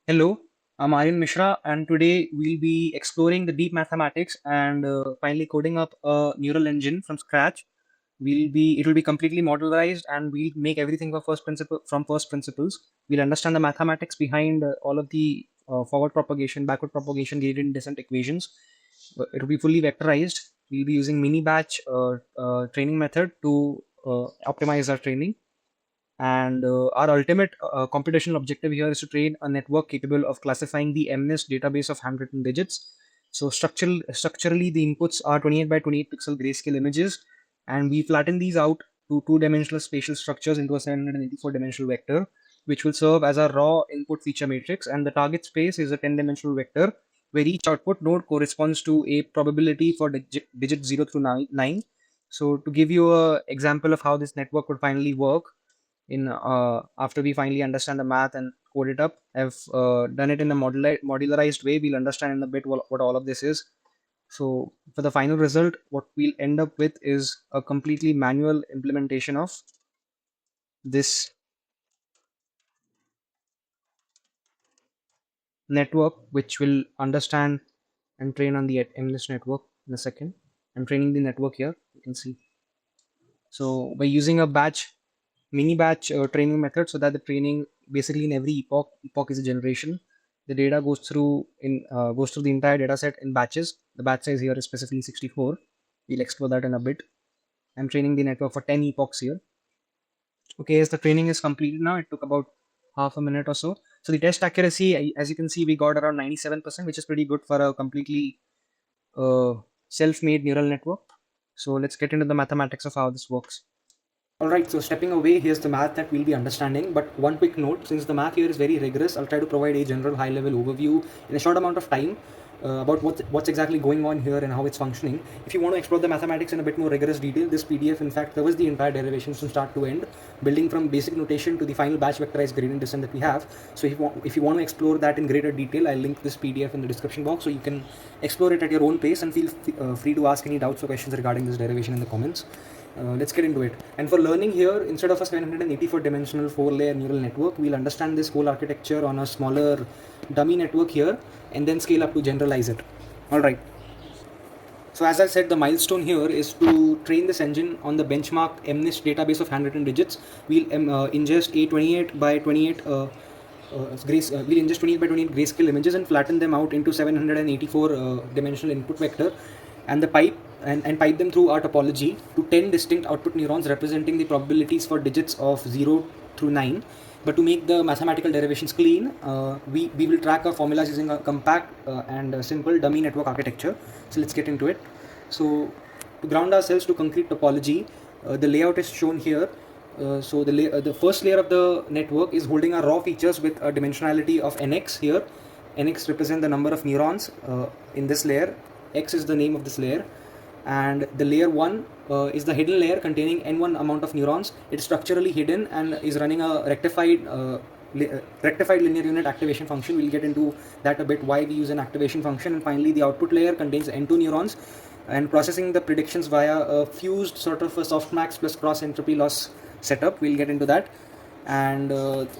Hello, I'm Aryan Mishra, and today we'll be exploring the deep mathematics and finally coding up a neural engine from scratch. It will be completely modularized, and we'll make everything from first principles. We'll understand the mathematics behind all of the forward propagation, backward propagation, gradient descent equations. It will be fully vectorized. We'll be using mini batch training method to optimize our training. And our ultimate computational objective here is to train a network capable of classifying the MNIST database of handwritten digits. So structurally, the inputs are 28 by 28 pixel grayscale images, and we flatten these out to two-dimensional spatial structures into a 784-dimensional vector, which will serve as a raw input feature matrix. And the target space is a 10-dimensional vector, where each output node corresponds to a probability for digit 0 through 9. So to give you an example of how this network would finally work, in after we finally understand the math and code it up, I've done it in a modularized way. We'll understand in a bit what all of this is. So for the final result, what we'll end up with is a completely manual implementation of this network, which will understand and train on the MNIST network in a second. I'm training the network here, you can see. So by using a mini batch training method, so that the training basically in every epoch is a generation. The data goes through the entire data set in batches. The batch size here is specifically 64. We'll explore that in a bit. I'm training the network for 10 epochs here. Okay, as the training is completed now, it took about half a minute or so. So the test accuracy, as you can see, we got around 97%, which is pretty good for a completely self-made neural network. So let's get into the mathematics of how this works. Alright, so stepping away, here's the math that we'll be understanding. But one quick note, since the math here is very rigorous, I'll try to provide a general high-level overview in a short amount of time about what's exactly going on here and how it's functioning. If you want to explore the mathematics in a bit more rigorous detail, this PDF in fact covers the entire derivations from start to end, building from basic notation to the final batch vectorized gradient descent that we have. So if you want to explore that in greater detail, I'll link this PDF in the description box, so you can explore it at your own pace, and feel free to ask any doubts or questions regarding this derivation in the comments. Let's get into it. And for learning here, instead of a 784 dimensional 4-layer neural network, we'll understand this whole architecture on a smaller dummy network here, and then scale up to generalize it. Alright. So as I said, the milestone here is to train this engine on the benchmark MNIST database of handwritten digits. We'll ingest a 28 by 28 we'll ingest 28 by 28 grayscale images and flatten them out into 784 dimensional input vector, and the pipe pipe them through our topology to 10 distinct output neurons representing the probabilities for digits of 0 through 9. But to make the mathematical derivations clean, we will track our formulas using a compact and simple dummy network architecture. So let's get into it. So to ground ourselves to concrete topology, the layout is shown here. So the first layer of the network is holding our raw features with a dimensionality of nx here. Nx represent the number of neurons in this layer. X is the name of this layer, and the layer 1 is the hidden layer containing n1 amount of neurons. It's structurally hidden and is running a rectified linear unit activation function. We'll get into that a bit, why we use an activation function. And finally, the output layer contains n2 neurons and processing the predictions via a fused sort of a softmax plus cross entropy loss setup. We'll get into that. And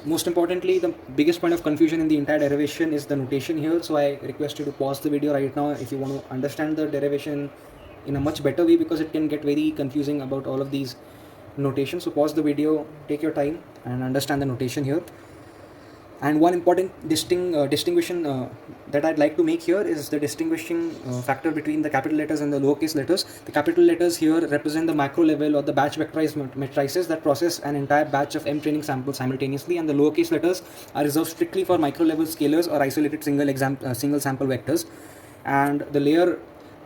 most importantly, the biggest point of confusion in the entire derivation is the notation here. So I request you to pause the video right now if you want to understand the derivation in a much better way, because it can get very confusing about all of these notations. So pause the video, take your time, and understand the notation here. And one important distinction that I'd like to make here is the distinguishing factor between the capital letters and the lowercase letters. The capital letters here represent the macro level or the batch vectorized matrices that process an entire batch of M training samples simultaneously, and the lowercase letters are reserved strictly for micro level scalars or isolated single sample vectors. And the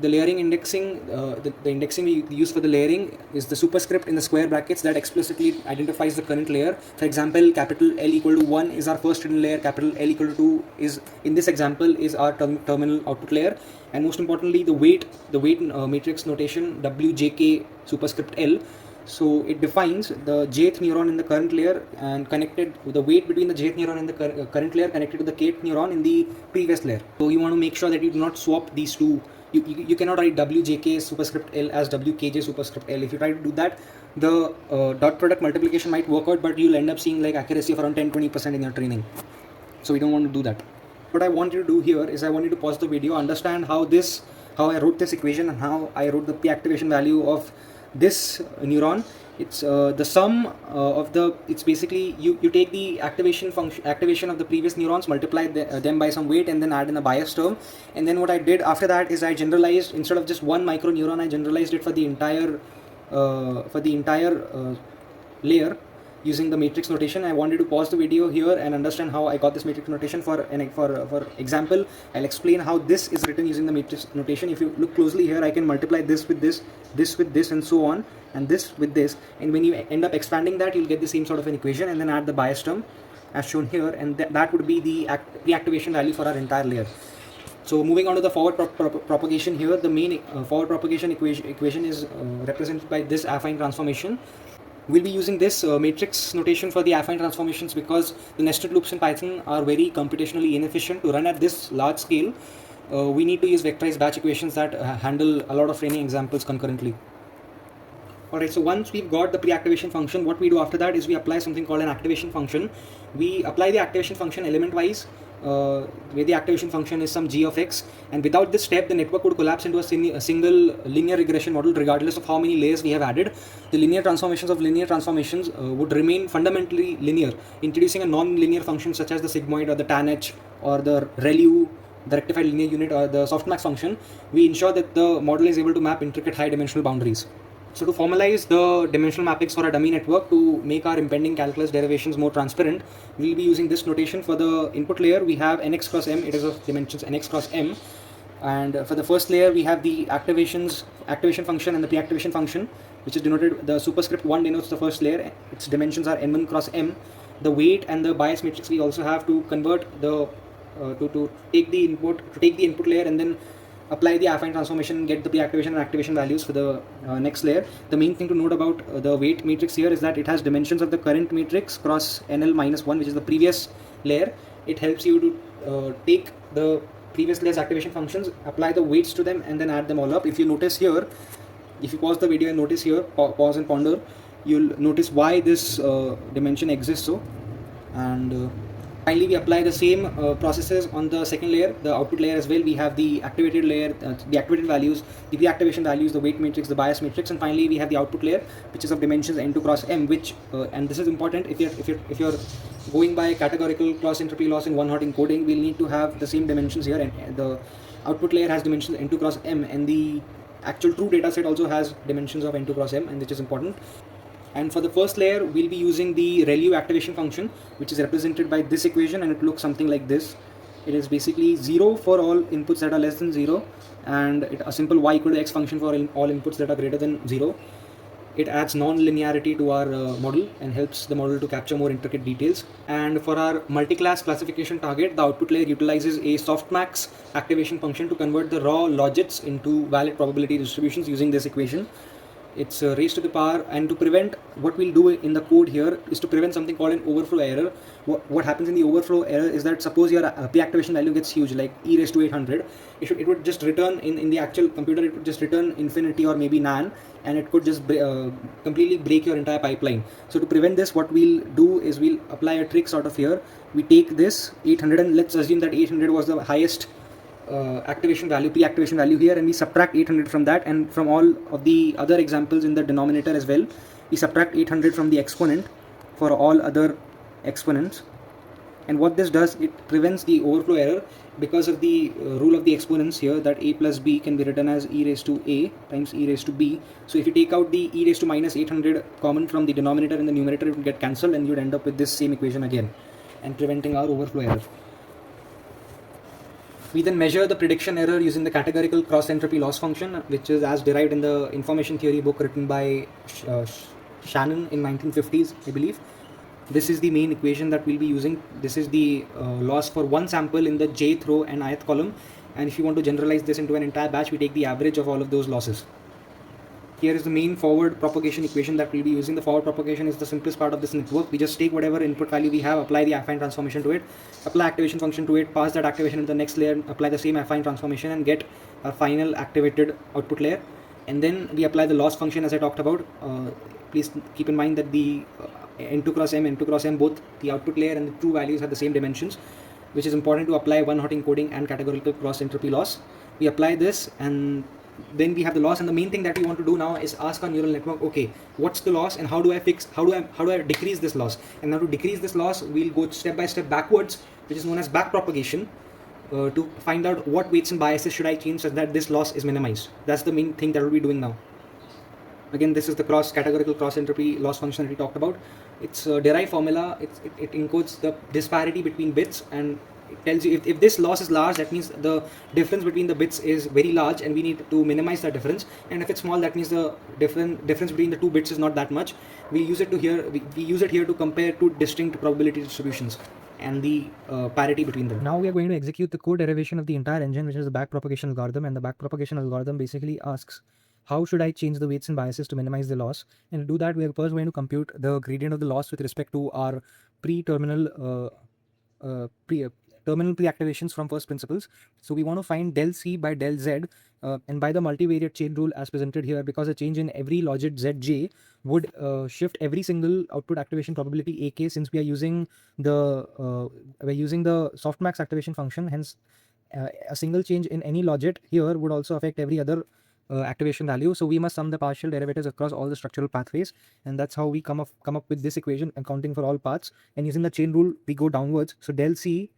layering indexing, the indexing we use for the layering is the superscript in the square brackets that explicitly identifies the current layer. For example, capital L equal to 1 is our first hidden layer, capital L equal to 2 is, in this example, is our terminal output layer. And most importantly, the weight matrix notation WJK superscript L. So it defines the jth neuron in the current layer and connected the weight between the jth neuron in the current layer connected to the kth neuron in the previous layer. So you want to make sure that you do not swap these two. You cannot write WJK superscript L as WKJ superscript L. If you try to do that, the dot product multiplication might work out, but you'll end up seeing like accuracy of around 10-20% in your training. So we don't want to do that. What I want you to do here is I want you to pause the video, understand how I wrote this equation and how I wrote the pre-activation value of this neuron. It's the sum of the, it's basically you take the activation of the previous neurons, multiply them by some weight, and then add in a bias term. And then what I did after that is I generalized, instead of just one microneuron, I generalized it for the entire layer using the matrix notation. I wanted to pause the video here and understand how I got this matrix notation. For example, I'll explain how this is written using the matrix notation. If you look closely here, I can multiply this with this with this, and so on, and this with this, and when you end up expanding that, you'll get the same sort of an equation, and then add the bias term as shown here, and that would be the reactivation value for our entire layer. So moving on to the forward propagation here, the main forward propagation equation is represented by this affine transformation. We'll be using this matrix notation for the affine transformations because the nested loops in Python are very computationally inefficient. To run at this large scale, we need to use vectorized batch equations that handle a lot of training examples concurrently. Alright, so once we've got the pre-activation function, what we do after that is we apply something called an activation function. We apply the activation function element-wise, where the activation function is some g of x, and without this step the network would collapse into a single linear regression model regardless of how many layers we have added. The linear transformations of linear transformations would remain fundamentally linear. Introducing a non-linear function such as the sigmoid or the tan h or the ReLU, the rectified linear unit, or the Softmax function, we ensure that the model is able to map intricate high dimensional boundaries. So to formalize the dimensional mappings for a dummy network to make our impending calculus derivations more transparent, we'll be using this notation. For the input layer, we have nx cross m, it is of dimensions nx cross m. And for the first layer, we have the activation function and the pre-activation function, which is denoted, the superscript 1 denotes the first layer, its dimensions are n1 cross m. The weight and the bias matrix we also have to convert the, to take the input layer and then apply the affine transformation and get the pre-activation and activation values for the next layer. The main thing to note about the weight matrix here is that it has dimensions of the current matrix cross NL minus 1, which is the previous layer. It helps you to take the previous layer's activation functions, apply the weights to them, and then add them all up. If you notice here, if you pause the video and notice here, pause and ponder, you'll notice why this dimension exists. So, and finally, we apply the same processes on the second layer, the output layer as well. We have the activated layer, the activated values, the pre-activation values, the weight matrix, the bias matrix, and finally we have the output layer, which is of dimensions n2 cross m. Which and this is important if you're going by categorical cross entropy loss in one-hot encoding, we'll need to have the same dimensions here. And the output layer has dimensions n2 cross m, and the actual true data set also has dimensions of n2 cross m, and which is important. And for the first layer, we'll be using the ReLU activation function, which is represented by this equation, and it looks something like this. It is basically 0 for all inputs that are less than 0, and a simple y equal to x function for all inputs that are greater than 0. It adds non-linearity to our model and helps the model to capture more intricate details. And for our multi-class classification target, the output layer utilizes a softmax activation function to convert the raw logits into valid probability distributions using this equation. It's raised to the power, and to prevent, what we'll do in the code here is to prevent something called an overflow error. What happens in the overflow error is that suppose your pre-activation value gets huge, like e raised to 800, it would just return in the actual computer, it would just return infinity or maybe nan, and it could just completely break your entire pipeline. So to prevent this, what we'll do is we'll apply a trick sort of here. We take this 800, and let's assume that 800 was the highest pre-activation value here, and we subtract 800 from that, and from all of the other examples in the denominator as well, we subtract 800 from the exponent for all other exponents. And what this does, it prevents the overflow error because of the rule of the exponents here, that a plus b can be written as e raised to a times e raised to b. So if you take out the e raised to minus 800 common from the denominator and the numerator, it will get cancelled, and you'd end up with this same equation again, and preventing our overflow error. We then measure the prediction error using the categorical cross entropy loss function, which is as derived in the information theory book written by Shannon in 1950s, I believe. This is the main equation that we'll be using. This is the loss for one sample in the jth row and ith column, and if you want to generalize this into an entire batch, we take the average of all of those losses. Here is the main forward propagation equation that we'll be using. The forward propagation is the simplest part of this network. We just take whatever input value we have, apply the affine transformation to it, apply activation function to it, pass that activation into the next layer, apply the same affine transformation, and get our final activated output layer. And then we apply the loss function as I talked about. Please keep in mind that the n2 cross m, both the output layer and the true values have the same dimensions. which is important to apply one-hot encoding and categorical cross entropy loss. We apply this, and then we have the loss, and the main thing that we want to do now is ask our neural network, okay, what's the loss and how do I decrease this loss? And now to decrease this loss, we'll go step by step backwards, which is known as backpropagation, to find out what weights and biases should I change so that this loss is minimized. That's the main thing that we'll be doing now. Again, this is the categorical cross entropy loss function that we talked about. It's a derive formula. It encodes the disparity between bits, and it tells you if this loss is large, that means the difference between the bits is very large and we need to minimize that difference. And if it's small, that means the difference between the two bits is not that much. We use it here to compare two distinct probability distributions and the parity between them. Now we are going to execute the code derivation of the entire engine, which is the backpropagation algorithm. And the backpropagation algorithm basically asks, how should I change the weights and biases to minimize the loss? And to do that, we are first going to compute the gradient of the loss with respect to our terminal pre-activations from first principles. So we want to find del C by del Z, and by the multivariate chain rule as presented here, because a change in every logit Zj would shift every single output activation probability AK, since we are using the softmax activation function. Hence, a single change in any logit here would also affect every other activation value. So we must sum the partial derivatives across all the structural pathways, and that's how we come up with this equation accounting for all paths. And using the chain rule, we go downwards. So del C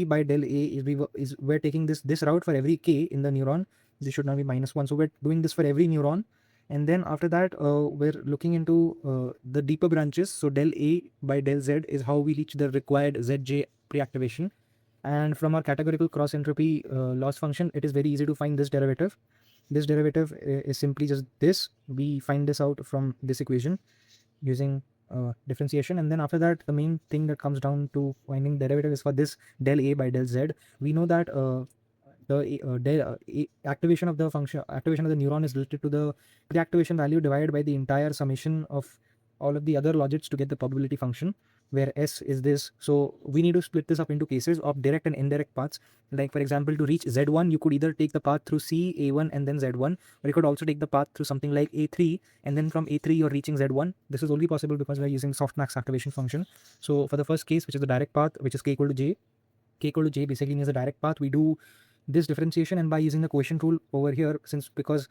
by del A we're taking this route for every k in the neuron. This should now be -1. So we're doing this for every neuron, and then after that we're looking into the deeper branches. So del A by del Z is how we reach the required Zj pre-activation. And from our categorical cross entropy loss function, it is very easy to find this derivative. This derivative is simply just this. We find this out from this equation using differentiation, and then after that, the main thing that comes down to finding derivative is for this del A by del Z. We know that the activation of the neuron is related to the pre-activation value divided by the entire summation of all of the other logits to get the probability function, where S is this. So we need to split this up into cases of direct and indirect paths. Like for example, to reach Z1, you could either take the path through C, A1 and then Z1, or you could also take the path through something like A3, and then from A3 you're reaching Z1. This is only possible because we're using softmax activation function. So for the first case, which is the direct path, which is k equal to j basically means the direct path, we do this differentiation, and by using the quotient rule over here, because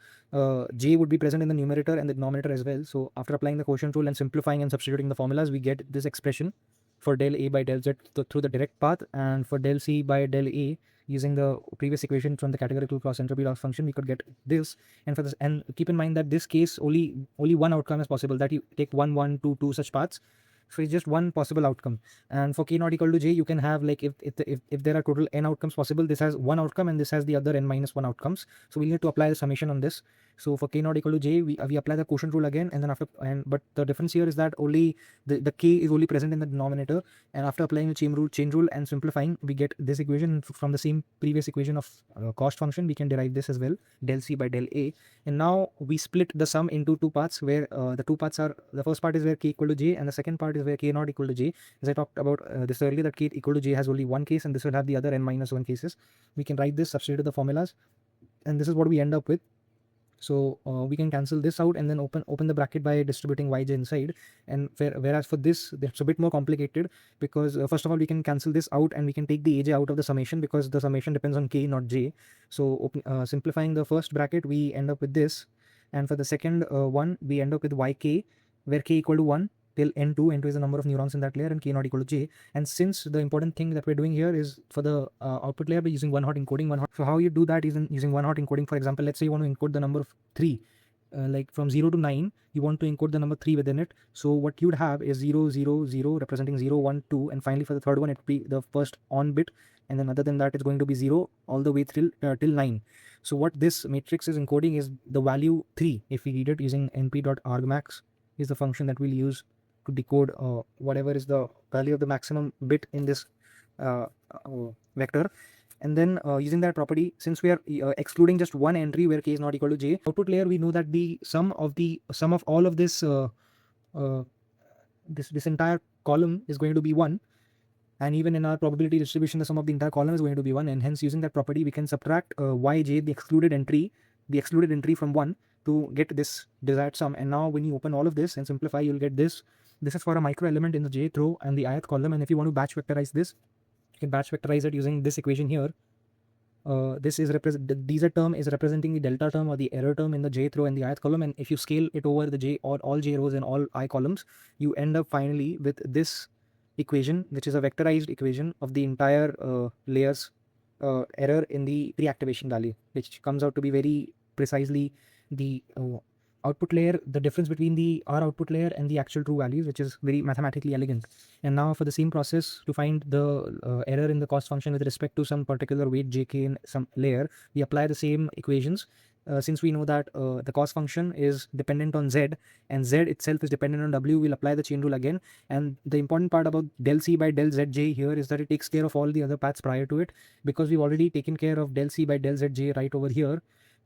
j would be present in the numerator and the denominator as well. So after applying the quotient rule and simplifying and substituting the formulas, we get this expression for del A by del Z through the direct path, and for del C by del A using the previous equation from the categorical cross entropy loss function, we could get this. And for this, and keep in mind that this case only one outcome is possible, that you take 1, 1, 2, 2 such paths. So it's just one possible outcome. And for k not equal to j, you can have, like, if there are total n outcomes possible, this has one outcome and this has the other n-1 outcomes. So we need to apply the summation on this. So for k not equal to j, we apply the quotient rule again, and then but the difference here is that only the k is only present in the denominator, and after applying the chain rule and simplifying, we get this equation. From the same previous equation of cost function, we can derive this as well, del c by del a. And now we split the sum into two parts, where the two parts are, the first part is where k equal to j, and the second part is where k not equal to j. As I talked about this earlier, that k equal to j has only one case, and this will have the other n-1 cases. We can write this, substitute the formulas, and this is what we end up with. So we can cancel this out and then open the bracket by distributing yj inside. And whereas for this, it's a bit more complicated, because first of all, we can cancel this out and we can take the aj out of the summation, because the summation depends on k, not j. So simplifying the first bracket, we end up with this, and for the second one, we end up with yk, where k equal to 1 till n2 is the number of neurons in that layer, and k not equal to j. And since the important thing that we're doing here is for the output layer, we're using one-hot encoding. So how you do that is using one-hot encoding. For example, let's say you want to encode the number of 3, like from 0 to 9, you want to encode the number 3 within it. So what you'd have is 0, 0, 0 representing 0, 1, 2, and finally for the third one, it would be the first on bit, and then other than that, it's going to be 0 all the way till 9. So what this matrix is encoding is the value 3. If we read it using np.argmax is the function that we'll use to decode whatever is the value of the maximum bit in this vector. And then using that property, since we are excluding just one entry where k is not equal to j, output layer, we know that the sum of all of this this entire column is going to be 1, and even in our probability distribution, the sum of the entire column is going to be 1, and hence using that property, we can subtract yj, the excluded entry from 1, to get this desired sum. And now when you open all of this and simplify, you'll get this. This is for a micro element in the jth row and the ith column, and if you want to batch vectorize this, can batch vectorize it using this equation here. This is the dz term is representing the delta term or the error term in the jth row and the ith column, and if you scale it over the j or all j rows and all I columns, you end up finally with this equation, which is a vectorized equation of the entire layer's error in the pre-activation value, which comes out to be very precisely the output layer, the difference between the R output layer and the actual true values, which is very mathematically elegant. And now for the same process to find the error in the cost function with respect to some particular weight jk in some layer, we apply the same equations. Since we know that the cost function is dependent on z and z itself is dependent on w, we'll apply the chain rule again. And the important part about del c by del zj here is that it takes care of all the other paths prior to it, because we've already taken care of del c by del zj right over here.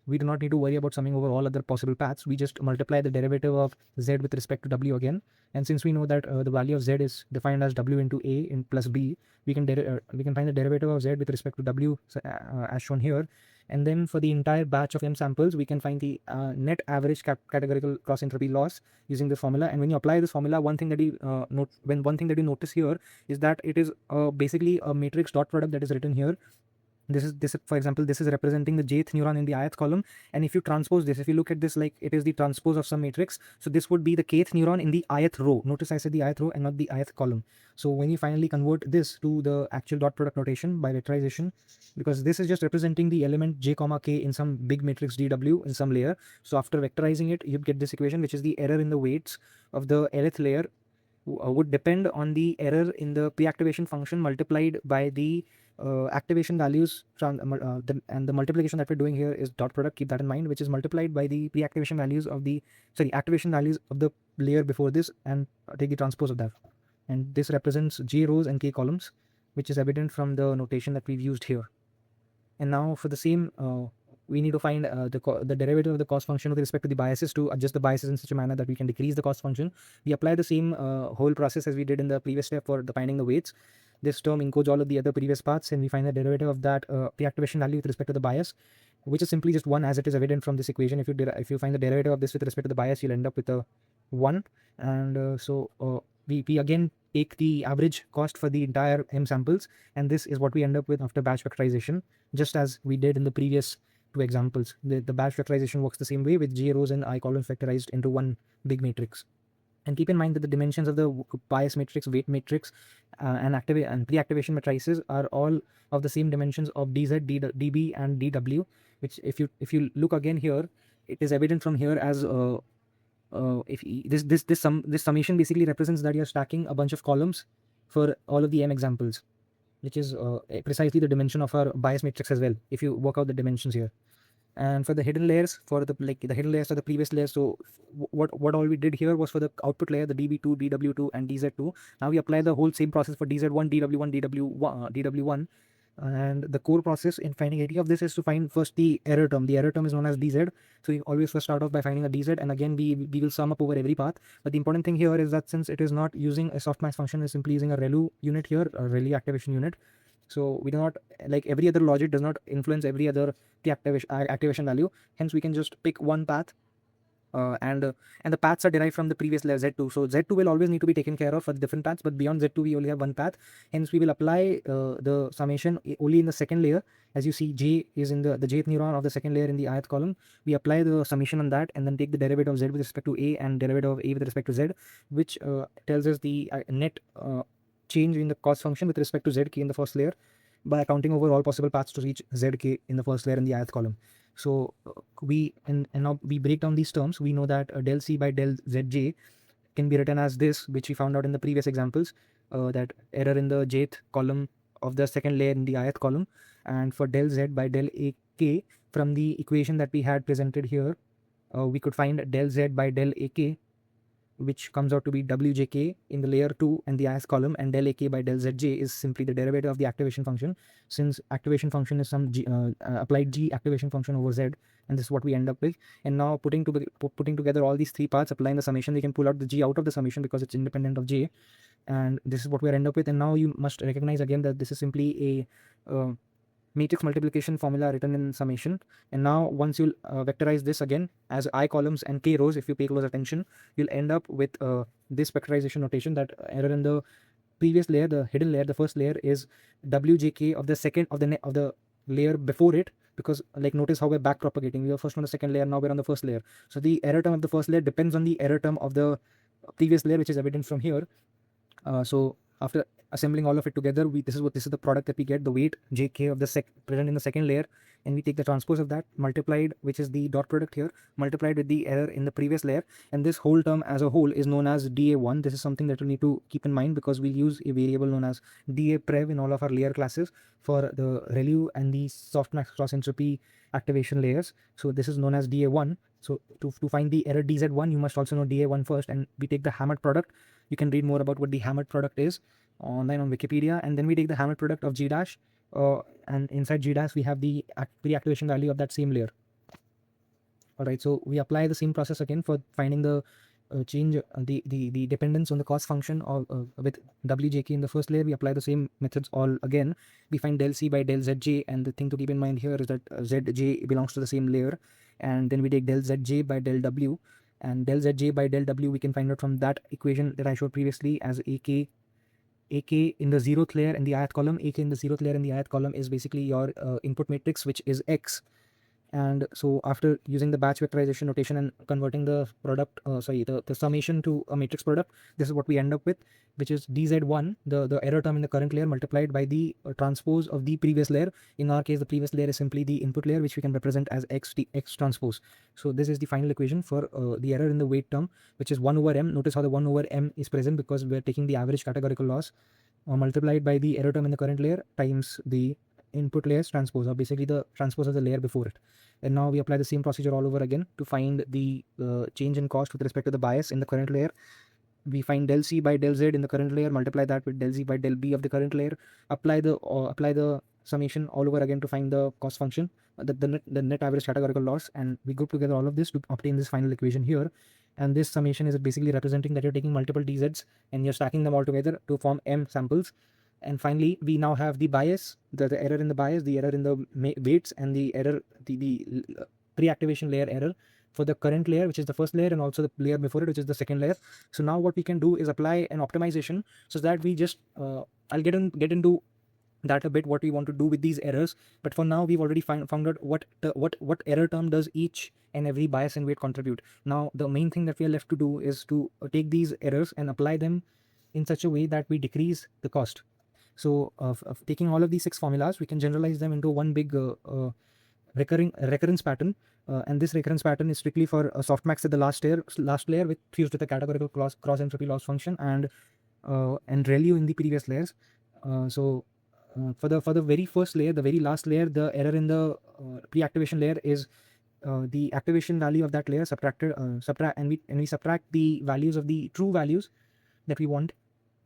We do not need to worry about summing over all other possible paths. We just multiply the derivative of z with respect to w again. And since we know that the value of z is defined as w into a in plus b, we can find the derivative of z with respect to w as shown here. And then for the entire batch of m samples, we can find the net average categorical cross entropy loss using this formula. And when you apply this formula, one thing that you notice here is that it is basically a matrix dot product that is written here. This for example, this is representing the jth neuron in the ith column, and if you transpose this, if you look at this like it is the transpose of some matrix, so this would be the kth neuron in the ith row. Notice I said the ith row and not the ith column. So when you finally convert this to the actual dot product notation by vectorization, because this is just representing the element j comma k in some big matrix dw in some layer, so after vectorizing it, you get this equation, which is the error in the weights of the nth layer would depend on the error in the pre-activation function multiplied by the activation values and the multiplication that we're doing here is dot product, keep that in mind, which is multiplied by the pre-activation values of the activation values of the layer before this, and take the transpose of that. And this represents j rows and k columns, which is evident from the notation that we've used here. And now for the same we need to find the derivative of the cost function with respect to the biases to adjust the biases in such a manner that we can decrease the cost function. We apply the same whole process as we did in the previous step for finding the weights. This term encodes all of the other previous paths, and we find the derivative of that pre-activation value with respect to the bias, which is simply just 1, as it is evident from this equation. If you find the derivative of this with respect to the bias, you'll end up with a 1. And we again take the average cost for the entire m samples, and this is what we end up with after batch vectorization, just as we did in the previous 2 examples. The batch vectorization works the same way, with j rows and I columns vectorized into one big matrix. And keep in mind that the dimensions of the bias matrix, weight matrix, and pre-activation matrices are all of the same dimensions of dz, db, and dw. Which, if you look again here, it is evident from here as this summation basically represents that you're stacking a bunch of columns for all of the m examples, which is precisely the dimension of our bias matrix as well, if you work out the dimensions here. And for the hidden layers, the hidden layers are the previous layers. So what all we did here was for the output layer, the db2, dw2, and dz2. Now we apply the whole same process for dz1, dw1, dw1. And the core process in finding any of this is to find first the error term. The error term is known as dz. So we always first start off by finding a dz, and again we will sum up over every path. But the important thing here is that since it is not using a softmax function, it's simply using a ReLU unit here, a ReLU activation unit. So we do not, like every other logic does not influence every other activation value. Hence we can just pick one path, and the paths are derived from the previous layer z2. So z2 will always need to be taken care of for the different paths, but beyond z2 we only have one path. Hence we will apply the summation only in the second layer. As you see, j is in the jth neuron of the second layer in the ith column. We apply the summation on that, and then take the derivative of z with respect to a and derivative of a with respect to z, which tells us the net change in the cost function with respect to zk in the first layer by accounting over all possible paths to reach zk in the first layer in the ith column. So now we break down these terms. We know that del c by del zj can be written as this, which we found out in the previous examples, that error in the jth column of the second layer in the ith column. And for del z by del ak, from the equation that we had presented here, we could find del z by del ak, which comes out to be wjk in the layer 2 and the ith column, and del ak by del zj is simply the derivative of the activation function, since activation function is some applied g activation function over z, and this is what we end up with. And now putting together all these 3 parts, applying the summation, we can pull out the g out of the summation because it's independent of j, and this is what we end up with. And now you must recognize again that this is simply a matrix multiplication formula written in summation. And now once you'll vectorize this again as I columns and k rows, if you pay close attention, you'll end up with this vectorization notation, that error in the previous layer, the hidden layer, the first layer is wjk of the second of the layer before it, because like notice how we're back propagating. We were first on the second layer, now we're on the first layer. So the error term of the first layer depends on the error term of the previous layer, which is evident from here. So after assembling all of it together, this is the product that we get, the weight jk of the present in the second layer, and we take the transpose of that multiplied, which is the dot product here, multiplied with the error in the previous layer, and this whole term as a whole is known as da1. This is something that we need to keep in mind because we'll use a variable known as daprev in all of our layer classes for the ReLU and the Softmax cross entropy activation layers. So this is known as da1. So to find the error dz1, you must also know da1 first, and we take the hammered product. You can read more about what the hammered product is online on Wikipedia, and then we take the hammered product of g dash, and inside g dash we have the pre-activation value of that same layer. Alright, so we apply the same process again for finding the change, the dependence on the cost function of with wjk in the first layer. We apply the same methods all again. We find del c by del zj, and the thing to keep in mind here is that zj belongs to the same layer, and then we take del zj by del w, and del zj by del w we can find out from that equation that I showed previously as ak in the 0th layer in the ith column. AK in the 0th layer in the ith column is basically your input matrix, which is x. And so after using the batch vectorization notation and converting the product, the summation to a matrix product, this is what we end up with, which is dz1, the error term in the current layer, multiplied by the transpose of the previous layer. In our case, the previous layer is simply the input layer, which we can represent as x transpose. So this is the final equation for the error in the weight term, which is 1 over m. Notice how the 1 over m is present because we're taking the average categorical loss multiplied by the error term in the current layer times the input layer's transpose, or basically the transpose of the layer before it. And now we apply the same procedure all over again to find the change in cost with respect to the bias in the current layer. We find del c by del z in the current layer, multiply that with del z by del b of the current layer, apply the summation all over again to find the cost function, the net average categorical loss, and we group together all of this to obtain this final equation here. And this summation is basically representing that you're taking multiple dz's and you're stacking them all together to form m samples. And finally, we now have the bias, the error in the bias, the error in the weights, and the error, the pre-activation layer error for the current layer, which is the first layer, and also the layer before it, which is the second layer. So now what we can do is apply an optimization so that we just, I'll get into that a bit, what we want to do with these errors. But for now, we've already found out what error term does each and every bias and weight contribute. Now, the main thing that we are left to do is to take these errors and apply them in such a way that we decrease the cost. So of taking all of these 6 formulas, we can generalize them into one big recurrence pattern, and this recurrence pattern is strictly for softmax at the last layer with fused with a categorical cross entropy loss function, and ReLU in the previous layers. For the very first layer, the very last layer, the error in the pre-activation layer is the activation value of that layer subtracted, and we subtract the values of the true values that we want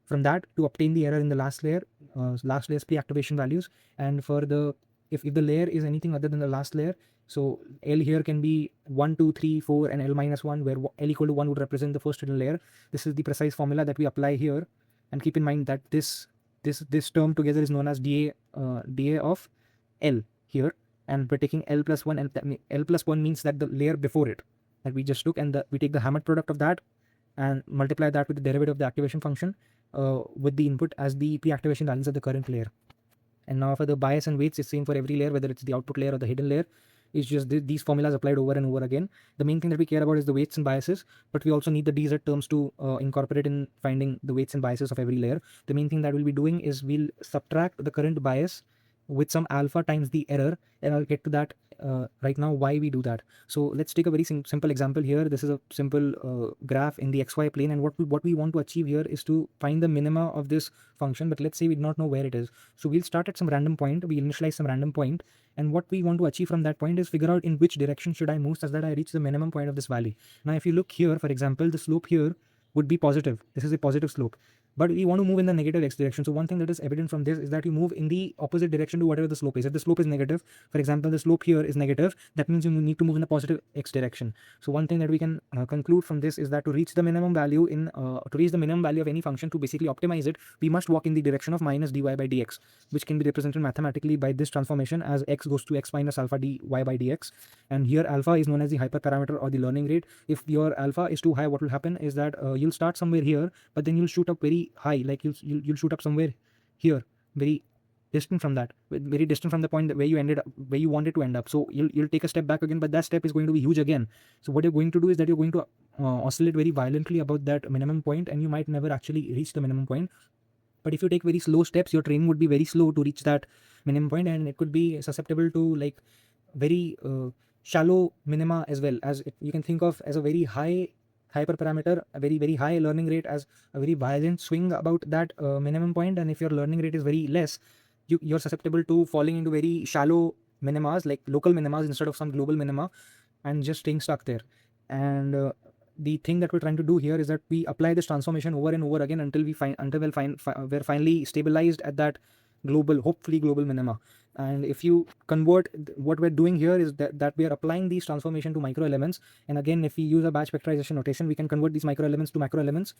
from that to obtain the error in the last layer's pre-activation values. And for the if the layer is anything other than the last layer, so L here can be 1, 2, 3, 4 and L minus 1, where L equal to 1 would represent the first hidden layer. This is the precise formula that we apply here, and keep in mind that this term together is known as dA of L here, and we're taking L plus 1, and L plus 1 means that the layer before it that we just took, and we take the hammered product of that and multiply that with the derivative of the activation function with the input as the pre-activation values of the current layer. And now for the bias and weights, it's same for every layer, whether it's the output layer or the hidden layer. It's just these formulas applied over and over again. The main thing that we care about is the weights and biases, but we also need the dz terms to incorporate in finding the weights and biases of every layer. The main thing that we'll be doing is we'll subtract the current bias with some alpha times the error, and I'll get to that right now why we do that. So let's take a very simple example here. This is a simple graph in the xy plane, and what we want to achieve here is to find the minima of this function, but let's say we do not know where it is. So we'll start at some random point, we initialize some random point, and what we want to achieve from that point is figure out in which direction should I move such that I reach the minimum point of this valley. Now if you look here, for example, the slope here would be positive. This is a positive slope, but we want to move in the negative x direction. So one thing that is evident from this is that you move in the opposite direction to whatever the slope is. If the slope is negative, for example, the slope here is negative, that means you need to move in the positive x direction. So one thing that we can conclude from this is that to reach the minimum value of any function, to basically optimize it, we must walk in the direction of minus dy by dx, which can be represented mathematically by this transformation as x goes to x minus alpha dy by dx. And here alpha is known as the hyperparameter or the learning rate. If your alpha is too high, what will happen is that you'll start somewhere here, but then you'll shoot up very very high, like you'll shoot up somewhere here, very distant from that, very distant from the point where you ended up, where you wanted to end up. So you'll take a step back again, but that step is going to be huge again. So what you're going to do is that you're going to oscillate very violently about that minimum point, and you might never actually reach the minimum point. But if you take very slow steps, your training would be very slow to reach that minimum point, and it could be susceptible to like very shallow minima as well, as you can think of as a very high hyperparameter, a very high learning rate as a very violent swing about that minimum point. And if your learning rate is very less, you're susceptible to falling into very shallow minimas, like local minimas instead of some global minima, and just staying stuck there. And the thing that we're trying to do here is that we apply this transformation over and over again until we're finally stabilized at that global, hopefully global minima. And if you convert, what we're doing here is that we are applying these transformation to micro elements. And again, if we use a batch vectorization notation, we can convert these micro elements to macro elements,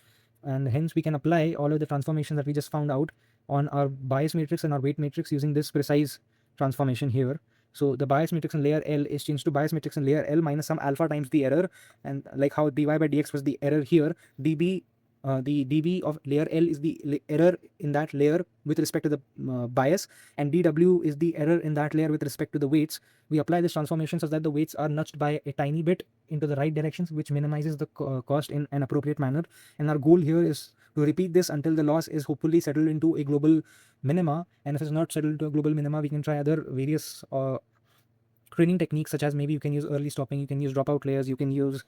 and hence we can apply all of the transformations that we just found out on our bias matrix and our weight matrix using this precise transformation here. So the bias matrix in layer L is changed to bias matrix in layer L minus some alpha times the error, and like how dy by dx was the error here, the dB of layer L is the error in that layer with respect to the bias, and dW is the error in that layer with respect to the weights. We apply this transformation so that the weights are nudged by a tiny bit into the right directions, which minimizes the cost in an appropriate manner. And our goal here is to repeat this until the loss is hopefully settled into a global minima. And if it's not settled to a global minima, we can try other various training techniques, such as maybe you can use early stopping, you can use dropout layers, you can use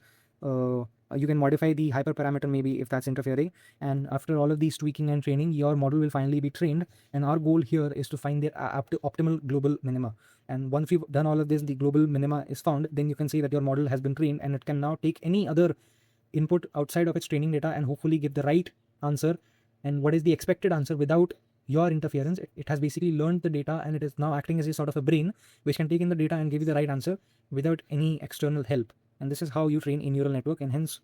you can modify the hyperparameter maybe if that's interfering. And after all of these tweaking and training, your model will finally be trained. And our goal here is to find the optimal global minima. And once we've done all of this, the global minima is found, then you can say that your model has been trained, and it can now take any other input outside of its training data and hopefully give the right answer, and what is the expected answer without your interference. It has basically learned the data, and it is now acting as a sort of a brain which can take in the data and give you the right answer without any external help. And this is how you train a neural network, and hence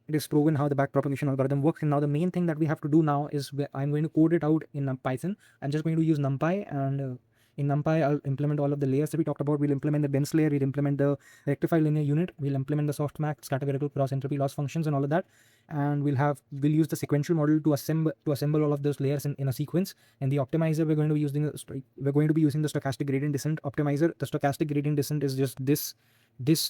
it is proven how the backpropagation algorithm works. And now the main thing that we have to do now is I'm going to code it out in Python. I'm just going to use NumPy, and in NumPy I'll implement all of the layers that we talked about. We'll implement the dense layer, we'll implement the rectified linear unit, we'll implement the softmax, categorical cross entropy loss functions and all of that. And we'll use the sequential model to assemble all of those layers in a sequence. And the optimizer, we're going to be using the stochastic gradient descent optimizer. The stochastic gradient descent is just this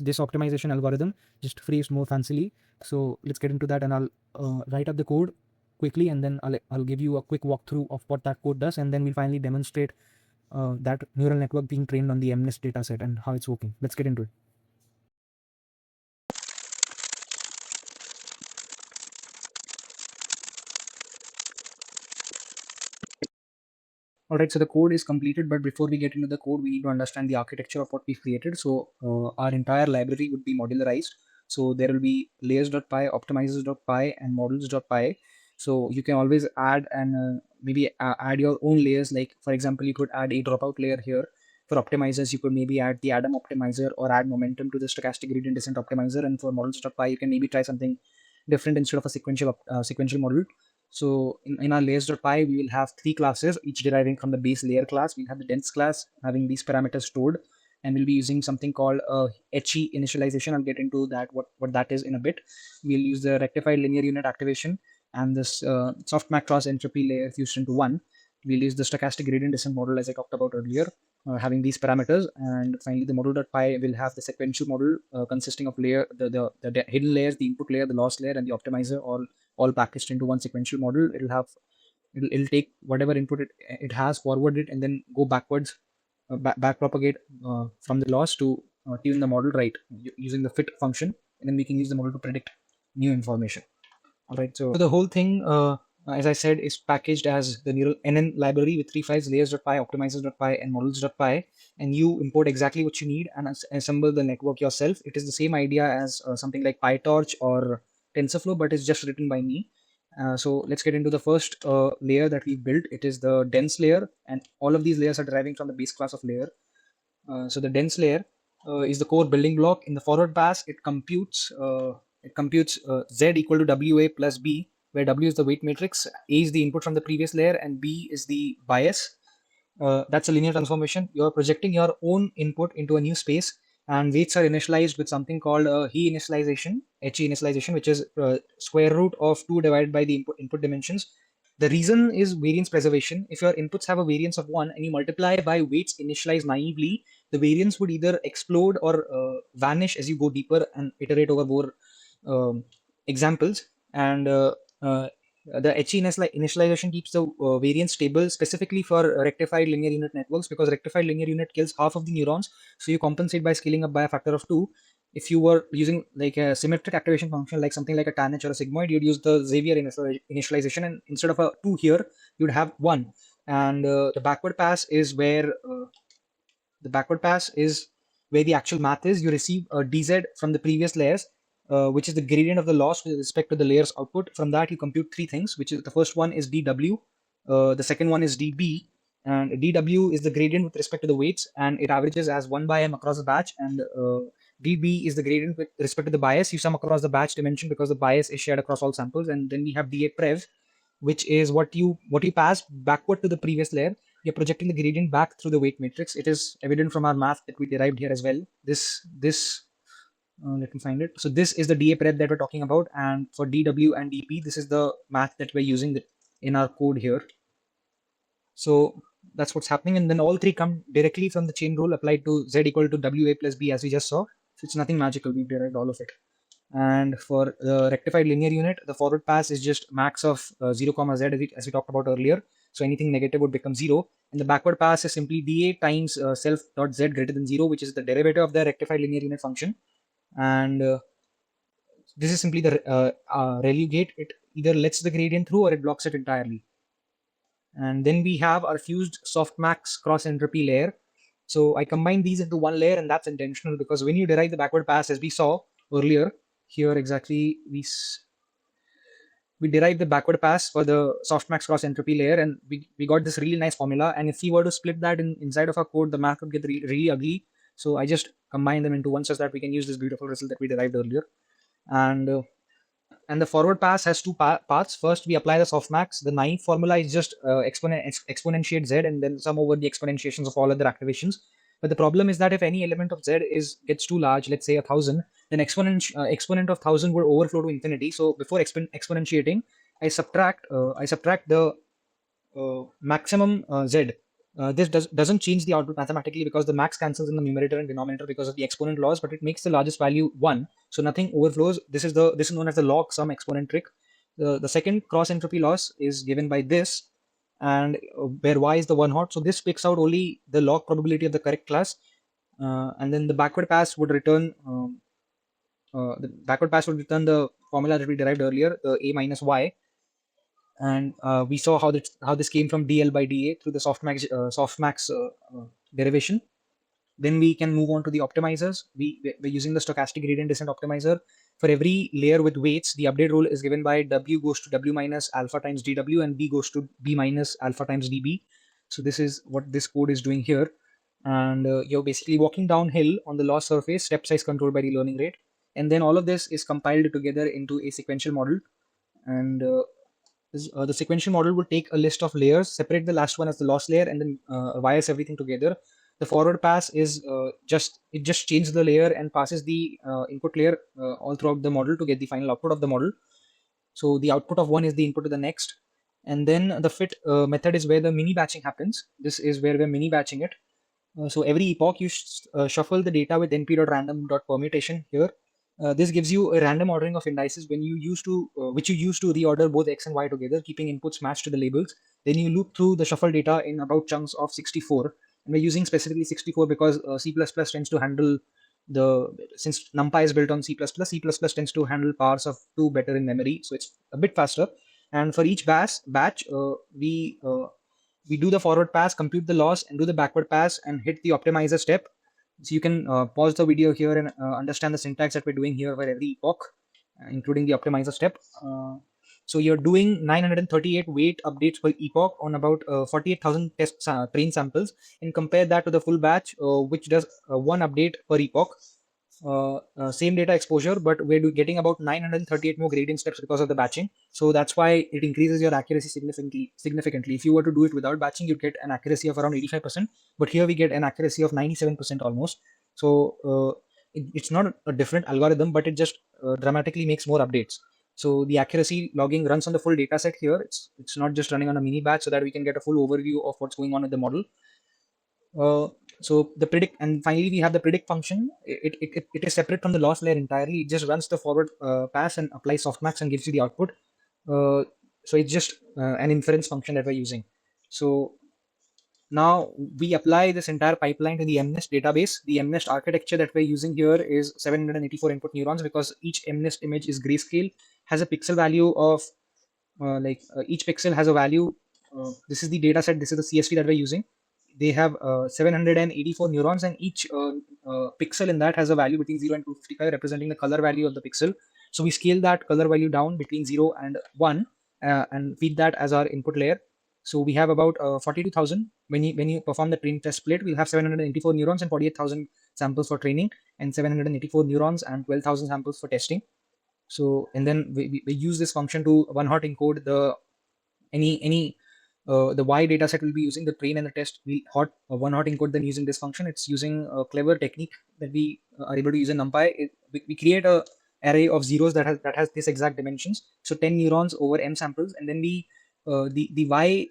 optimization algorithm, just phrased more fancily. So let's get into that, and I'll write up the code quickly, and then I'll give you a quick walkthrough of what that code does, and then we'll finally demonstrate that neural network being trained on the MNIST dataset and how it's working. Let's get into it. Alright, so the code is completed, but before we get into the code, we need to understand the architecture of what we've created. So our entire library would be modularized. So there will be layers.py, optimizers.py, and models.py. So you can always add and maybe add your own layers. Like for example, you could add a dropout layer here. For optimizers, you could maybe add the Adam optimizer or add momentum to the stochastic gradient descent optimizer. And for models.py, you can maybe try something different instead of a sequential model. So in our layers.py, we will have 3 classes, each deriving from the base layer class. We'll have the dense class having these parameters stored, and we'll be using something called HE initialization. I'll get into that, what that is in a bit. We'll use the rectified linear unit activation and this softmax cross entropy layer fused into one. We'll use the stochastic gradient descent model as I talked about earlier, having these parameters. And finally, the model.py will have the sequential model consisting of the hidden layers, the input layer, the loss layer, and the optimizer, all packaged into one sequential model. It'll take whatever input it has, forward it, and then go backwards, backpropagate from the loss to tune the model right using the fit function, and then we can use the model to predict new information. All right, so the whole thing, as I said, is packaged as the neural NN library with 3 files: layers.py, optimizers.py, and models.py. And you import exactly what you need and assemble the network yourself. It is the same idea as something like PyTorch or TensorFlow, but it's just written by me. So let's get into the first layer that we built. It is the dense layer, and all of these layers are deriving from the base class of layer. So the dense layer is the core building block. In the forward pass, it computes Z equal to WA plus B, where W is the weight matrix, A is the input from the previous layer, and B is the bias. That's a linear transformation. You're projecting your own input into a new space, and weights are initialized with something called HE initialization, which is square root of 2 divided by the input dimensions. The reason is variance preservation. If your inputs have a variance of 1 and you multiply by weights initialized naively, the variance would either explode or vanish as you go deeper and iterate over more examples. And the initialization keeps the variance stable specifically for rectified linear unit networks, because rectified linear unit kills half of the neurons. So you compensate by scaling up by a factor of 2. If you were using like a symmetric activation function, like something like a tanh or a sigmoid, you'd use the Xavier initialization, and instead of a 2 here, you'd have 1. And the backward pass is where the actual math is. You receive a dz from the previous layers, which is the gradient of the loss with respect to the layer's output. From that, you compute three things, which is the first one is dw, the second one is db, and dw is the gradient with respect to the weights, and it averages as 1 by m across the batch, and db is the gradient with respect to the bias. You sum across the batch dimension because the bias is shared across all samples. And then we have da prev, which is what you pass backward to the previous layer. You're projecting the gradient back through the weight matrix. It is evident from our math that we derived here as well. Let me find it. So this is the DA prep that we're talking about, and for DW and DP, this is the math that we're using in our code here. So that's what's happening, and then all three come directly from the chain rule applied to Z equal to WA plus B, as we just saw. So it's nothing magical. We've derived all of it. And for the rectified linear unit, the forward pass is just max of 0 comma z, as we talked about earlier. So anything negative would become 0. And the backward pass is simply dA times self dot z greater than 0, which is the derivative of the rectified linear unit function. And this is simply the ReLU gate. It either lets the gradient through or it blocks it entirely. And then we have our fused softmax cross entropy layer. So I combined these into one layer, and that's intentional because when you derive the backward pass, as we saw earlier, here exactly we derived the backward pass for the softmax cross entropy layer, and we got this really nice formula. And if we were to split that inside of our code, the math would get really ugly. So I just combined them into one so that we can use this beautiful result that we derived earlier. And the forward pass has two paths. First, we apply the softmax. The naive formula is just exponentiate z and then sum over the exponentiations of all other activations. But the problem is that if any element of z gets too large, let's say 1000, then exponent of 1000 would overflow to infinity. So before exponentiating, I subtract the maximum z. This doesn't change the output mathematically because the max cancels in the numerator and denominator because of the exponent laws, but it makes the largest value 1, so nothing overflows. This is known as the log sum exponent trick. The second cross entropy loss is given by this, and where y is the 1 hot, so this picks out only the log probability of the correct class, and then the backward pass would return the formula that we derived earlier, the a minus y. And we saw how this came from dl by da through the softmax derivation. Then we can move on to the optimizers. We're using the stochastic gradient descent optimizer. For every layer with weights, the update rule is given by w goes to w minus alpha times dw and b goes to b minus alpha times db. So this is what this code is doing here. And you're basically walking downhill on the loss surface, step size controlled by the learning rate. And then all of this is compiled together into a sequential model. And the sequential model will take a list of layers, separate the last one as the loss layer, and then wires everything together. The forward pass is just changes the layer and passes the input layer all throughout the model to get the final output of the model. So the output of one is the input to the next. And then the fit method is where the mini batching happens. This is where we're mini batching it. So every epoch you shuffle the data with np.random.permutation here. This gives you a random ordering of indices when you which you use to reorder both x and y together, keeping inputs matched to the labels. Then you loop through the shuffle data in about chunks of 64, and we're using specifically 64 because C++ tends to handle since NumPy is built on C++, C++ tends to handle powers of 2 better in memory, so it's a bit faster. And for each batch, we do the forward pass, compute the loss, and do the backward pass and hit the optimizer step. So you can pause the video here and understand the syntax that we're doing here for every epoch, including the optimizer step. So you're doing 938 weight updates per epoch on about 48,000 test train samples, and compare that to the full batch, which does 1 update per epoch. Same data exposure, but we're getting about 938 more gradient steps because of the batching. So that's why it increases your accuracy significantly. If you were to do it without batching, you'd get an accuracy of around 85%, but here we get an accuracy of 97% almost. So it's not a different algorithm, but it just dramatically makes more updates. So the accuracy logging runs on the full data set here. It's not just running on a mini batch, so that we can get a full overview of what's going on with the model. So the predict, and finally we have the predict function. It is separate from the loss layer entirely. It just runs the forward pass and applies softmax and gives you the output. So it's just an inference function that we're using. So now we apply this entire pipeline to the MNIST database. The MNIST architecture that we're using here is 784 input neurons, because each MNIST image is grayscale, has a pixel value of each pixel has a value. This is the data set, this is the CSV that we're using. They have 784 neurons, and each pixel in that has a value between 0 and 255, representing the color value of the pixel. So we scale that color value down between 0 and 1 and feed that as our input layer. So we have about 42,000. When you perform the train test split, we'll have 784 neurons and 48,000 samples for training, and 784 neurons and 12,000 samples for testing. So, and then we use this function to one hot encode the the Y data set will be using the train and the test. We one hot encode them using this function. It's using a clever technique that we are able to use in NumPy. We create a array of zeros that has this exact dimensions. So 10 neurons over m samples, and then we the y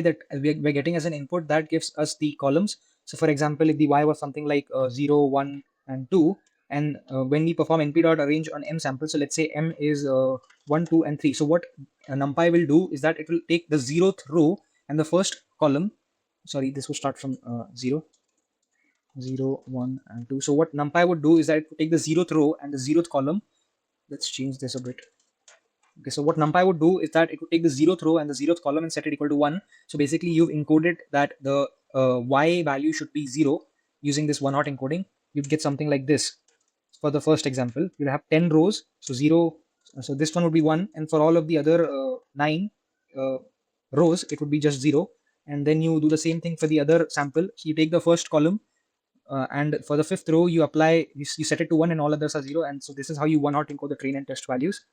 that we're getting as an input, that gives us the columns. So for example, if the y was something like 0, 1, and 2, and when we perform np.arrange on m samples, so let's say m is 1, 2, and 3. So what NumPy will do is that it will take the 0th row and the first column. Sorry, this will start from 0, 1, and 2. So what NumPy would do is that it would take the 0th row and the 0th column. Let's change this a bit. Okay, so what NumPy would do is that it would take the 0th row and the 0th column and set it equal to 1. So basically you've encoded that the y value should be 0 using this one hot encoding. You'd get something like this. For the first example, you'll have 10 rows, so 0, so this one would be 1, and for all of the other 9 rows, it would be just 0. And then you do the same thing for the other sample. So you take the first column, and for the 5th row, you apply, you set it to 1, and all others are 0. And so this is how you one hot encode the train and test values.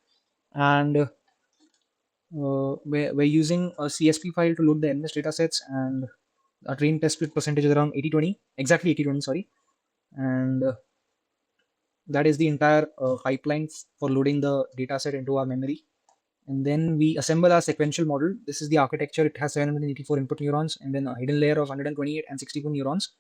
And we're using a CSV file to load the MNIST datasets, and our train test split percentage is around 80-20, exactly 80-20, sorry. And that is the entire pipeline for loading the dataset into our memory. And then we assemble our sequential model. This is the architecture. It has 784 input neurons, and then a hidden layer of 128 and 62 neurons.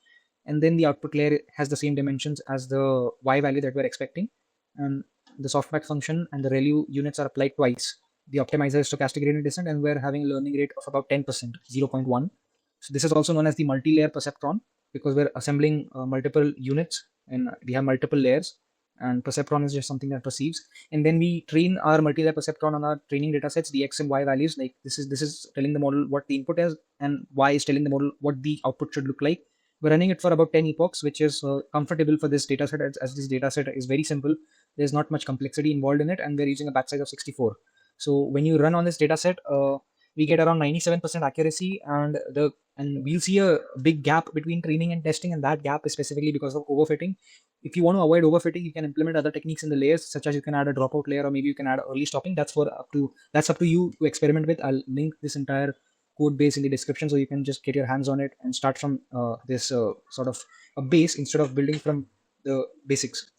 And then the output layer has the same dimensions as the y value that we're expecting. And the softmax function and the ReLU units are applied twice. The optimizer is stochastic gradient descent, and we're having a learning rate of about 10%, 0.1. So this is also known as the multi-layer perceptron, because we're assembling multiple units and we have multiple layers, and perceptron is just something that perceives. And then we train our multi-layer perceptron on our training data sets, the x and y values. Like this is telling the model what the input is, and y is telling the model what the output should look like. We're running it for about 10 epochs, which is comfortable for this data set, as this data set is very simple. There's not much complexity involved in it, and we're using a batch size of 64. So when you run on this data set, we get around 97% accuracy, and we'll see a big gap between training and testing, and that gap is specifically because of overfitting. If you want to avoid overfitting, you can implement other techniques in the layers, such as you can add a dropout layer, or maybe you can add early stopping. That's up to you to experiment with. I'll link this entire code base in the description, so you can just get your hands on it and start from this sort of a base instead of building from the basics.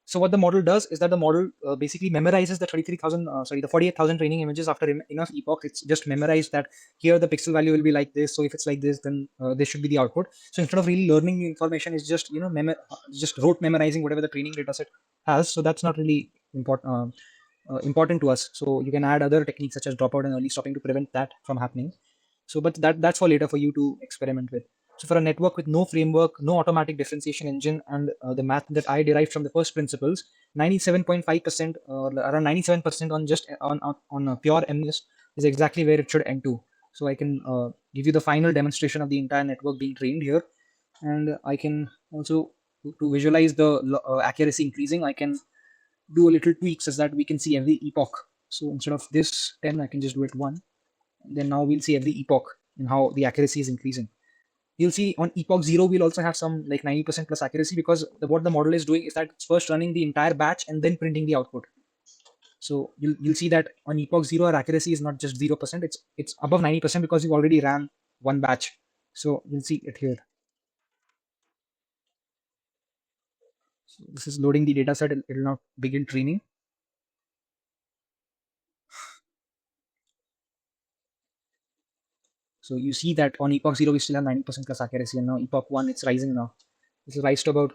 So what the model does is that the model basically memorizes the 48,000 training images after enough epochs. It's just memorized that here the pixel value will be like this. So if it's like this, then this should be the output. So instead of really learning the information, it's just just rote memorizing whatever the training dataset has. So that's not really important to us. So you can add other techniques such as dropout and early stopping to prevent that from happening. So, but that's for later for you to experiment with. So for a network with no framework, no automatic differentiation engine, and the math that I derived from the first principles, 97.5% or around 97% on just on a pure MNIST is exactly where it should end to. So I can give you the final demonstration of the entire network being trained here, and I can also to visualize the accuracy increasing. I can do a little tweaks as that we can see every epoch. So instead of this 10, I can just do it 1. Then now we'll see every epoch and how the accuracy is increasing. You'll see on epoch 0, we'll also have some like 90% plus accuracy, because what the model is doing is that it's first running the entire batch and then printing the output. So you'll see that on epoch 0, our accuracy is not just 0%, it's above 90% because we've already ran one batch. So you'll see it here. So this is loading the data set. It'll now begin training. So you see that on epoch 0 we still have 90% plus accuracy, and now epoch 1 it's rising now. This is rise to about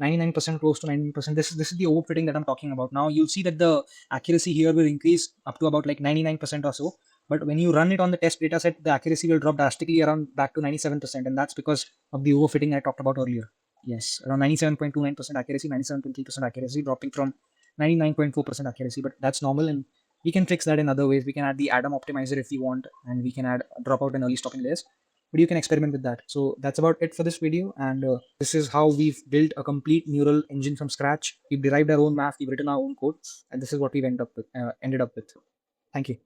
99%, close to 99%. This is the overfitting that I'm talking about. Now you'll see that the accuracy here will increase up to about like 99% or so. But when you run it on the test data set, the accuracy will drop drastically around back to 97%, and that's because of the overfitting I talked about earlier. Yes, around 97.29% accuracy, 97.3% accuracy, dropping from 99.4% accuracy. But that's normal, and we can fix that in other ways. We can add the Adam optimizer if we want, and we can add dropout and early stopping layers. But you can experiment with that. So that's about it for this video, and this is how we've built a complete neural engine from scratch. We've derived our own math, we've written our own code, and this is what we've ended up with. Thank you.